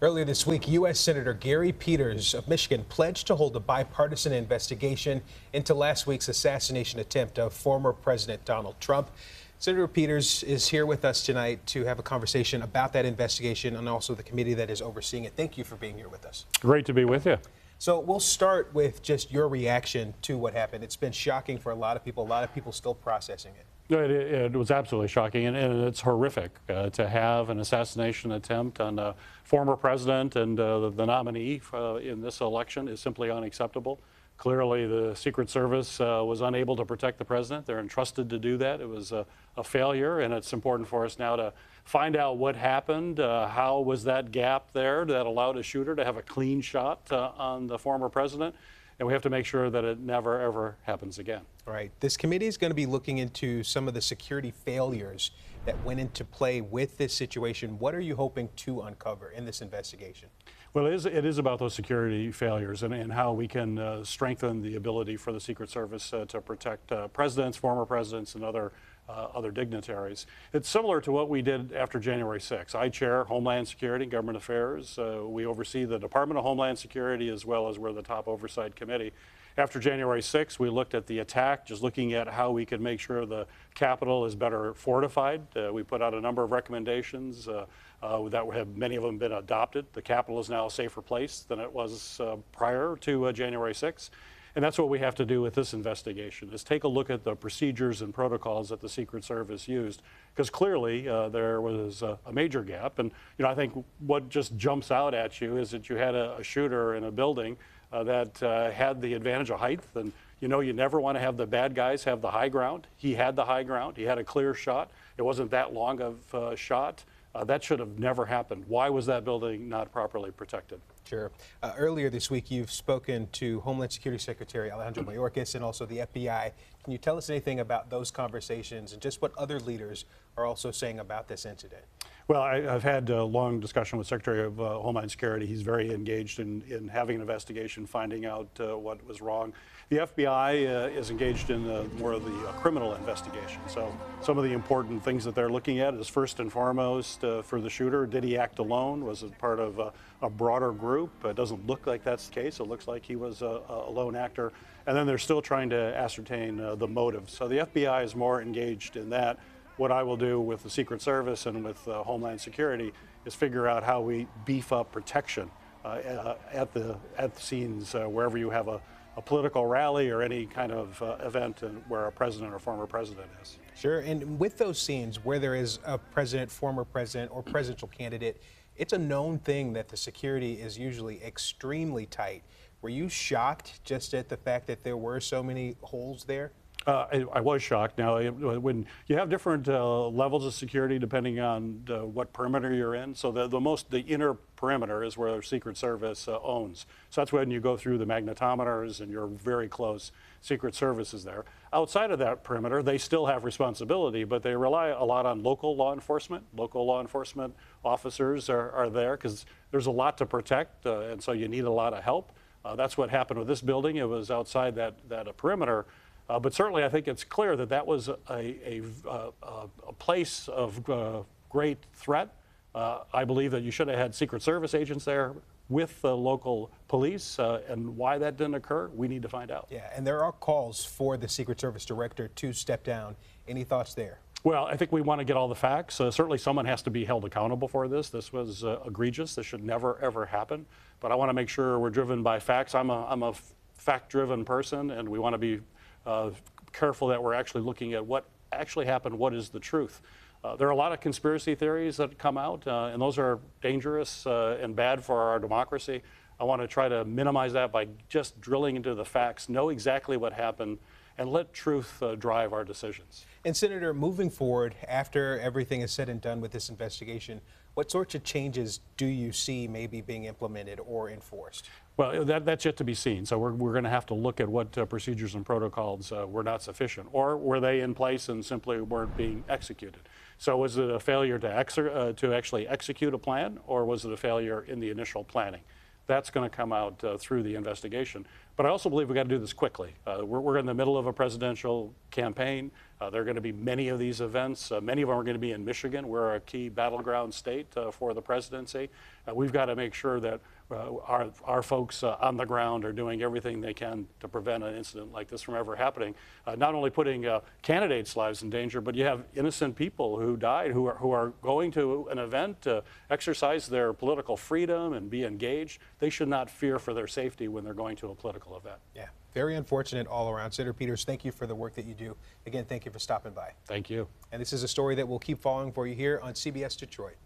Earlier this week, U.S. Senator Gary Peters of Michigan pledged to hold a bipartisan investigation into last week's assassination attempt of former President Donald Trump. Senator Peters is here with us tonight to have a conversation about that investigation and also the committee that is overseeing it. Thank you for being here with us. Great to be with you. So we'll start with just your reaction to what happened. It's been shocking for a lot of people still processing it. It was absolutely shocking, and it's horrific to have an assassination attempt on a former president and the nominee in this election is simply unacceptable. Clearly, the Secret Service was unable to protect the president. They're entrusted to do that. It was a failure, and it's important for us now to find out what happened. How was that gap there that allowed a shooter to have a clean shot on the former president? And we have to make sure that it never, ever happens again. Right. This committee is going to be looking into some of the security failures that went into play with this situation. What are you hoping to uncover in this investigation? Well, it is about those security failures and how we can strengthen the ability for the Secret Service to protect presidents, former presidents, and other dignitaries. It's similar to what we did after January 6th. I chair Homeland Security and Government Affairs. We oversee the Department of Homeland Security as well as we're the top oversight committee. After January 6th, we looked at the attack, just looking at how we could make sure the Capitol is better fortified. We put out a number of recommendations that have many of them been adopted. The Capitol is now a safer place than it was prior to January 6th. And that's what we have to do with this investigation, is take a look at the procedures and protocols that the Secret Service used, because clearly there was a major gap. And I think what just jumps out at you is that you had a shooter in a building that had the advantage of height. And you never want to have the bad guys have the high ground. He had the high ground. He had a clear shot. It wasn't that long of a shot. That should have never happened. Why was that building not properly protected? Sure. Earlier this week, you've spoken to Homeland Security Secretary Alejandro Mayorkas and also the FBI. Can you tell us anything about those conversations and just what other leaders are also saying about this incident? Well, I've had a long discussion with Secretary of Homeland Security. He's very engaged in having an investigation, finding out what was wrong. The FBI is engaged in more of the criminal investigation. So some of the important things that they're looking at is first and foremost for the shooter, did he act alone? Was it part of a broader group? It doesn't look like that's the case. It looks like he was a lone actor. And then they're still trying to ascertain the motive. So the FBI is more engaged in that. What I will do with the Secret Service and with Homeland Security is figure out how we beef up protection at the scenes wherever you have a political rally or any kind of event where a president or former president is. Sure, and with those scenes where there is a president, former president, or presidential candidate, it's a known thing that the security is usually extremely tight. Were you shocked just at the fact that there were so many holes there? I was shocked. Now, when you have different levels of security depending on what perimeter you're in, so the inner perimeter is where the Secret Service owns. So that's when you go through the magnetometers and you're very close. Secret Service is there. Outside of that perimeter, they still have responsibility, but they rely a lot on local law enforcement. Local law enforcement officers are there because there's a lot to protect, and so you need a lot of help. That's what happened with this building. It was outside that perimeter. But certainly, I think it's clear that that was a place of great threat. I believe that you should have had Secret Service agents there with the local police, and why that didn't occur, we need to find out. Yeah, and there are calls for the Secret Service director to step down. Any thoughts there? Well, I think we want to get all the facts. Certainly someone has to be held accountable for this. This was egregious. This should never, ever happen. But I want to make sure we're driven by facts. I'm a fact-driven person, and we want to be careful that we're actually looking at what actually happened, what is the truth. There are a lot of conspiracy theories that come out, and those are dangerous and bad for our democracy. I want to try to minimize that by just drilling into the facts, know exactly what happened, and let truth drive our decisions. And Senator, moving forward, after everything is said and done with this investigation, what sorts of changes do you see maybe being implemented or enforced? Well, that's yet to be seen. So we're going to have to look at what procedures and protocols were not sufficient, or were they in place and simply weren't being executed. So was it a failure to actually execute a plan, or was it a failure in the initial planning? That's going to come out through the investigation. But I also believe we've got to do this quickly. We're in the middle of a presidential campaign. There are going to be many of these events. Many of them are going to be in Michigan. We're a key battleground state for the presidency. We've got to make sure that our folks on the ground are doing everything they can to prevent an incident like this from ever happening. Not only putting candidates' lives in danger, but you have innocent people who died who are going to an event to exercise their political freedom and be engaged. They should not fear for their safety when they're going to a political event. Yeah, very unfortunate all around. Senator Peters, thank you for the work that you do. Again, thank you for stopping by. Thank you. And this is a story that we'll keep following for you here on CBS Detroit.